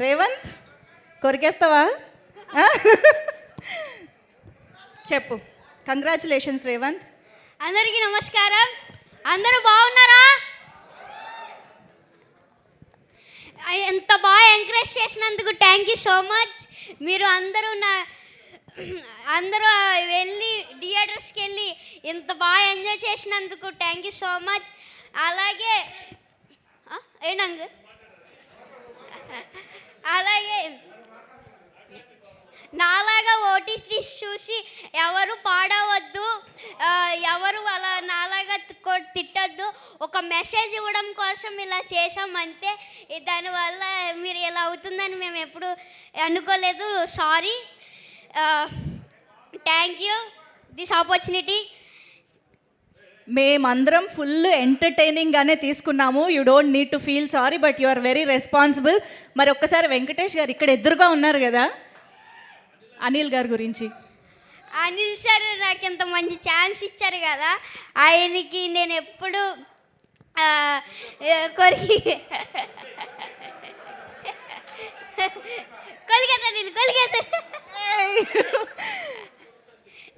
రేవంత్ కొరికేస్తావా? చెప్పు. కంగ్రాచులేషన్స్ రేవంత్. అందరికీ నమస్కారం. అందరూ బాగున్నారా? ఎంత బాగా ఎంకరేజ్ చేసినందుకు థ్యాంక్ యూ సో మచ్. మీరు అందరూ వెళ్ళి థియేటర్స్కి వెళ్ళి ఎంత బాగా ఎంజాయ్ చేసినందుకు థ్యాంక్ యూ సో మచ్. అలాగే అలాగే నాలాగా ఓటీటీ చూసి ఎవరు పాడవద్దు, ఎవరు అలా నాలాగా తిట్టద్దు. ఒక మెసేజ్ ఇవ్వడం కోసం ఇలా చేసామంతే. దానివల్ల మీరు ఇలా అవుతుందని మేము ఎప్పుడు అనుకోలేదు. Sorry. Thank you this opportunity. మేమందరం ఫుల్ ఎంటర్టైనింగ్గానే తీసుకున్నాము. You don't need to feel sorry, but you are very responsible. మరి ఒక్కసారి వెంకటేష్ గారు ఇక్కడ ఎదురుగా ఉన్నారు కదా, అనిల్ గారి గురించి. అనిల్ సార్ నాకు ఇంత మంచి ఛాన్స్ ఇచ్చారు కదా, ఆయనకి నేను ఎప్పుడు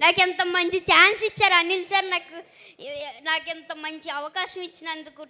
నాకు ఎంత మంచి ఛాన్స్ ఇచ్చారు అనిల్ సార్. నాకు ఎంత మంచి అవకాశం ఇచ్చినందుకు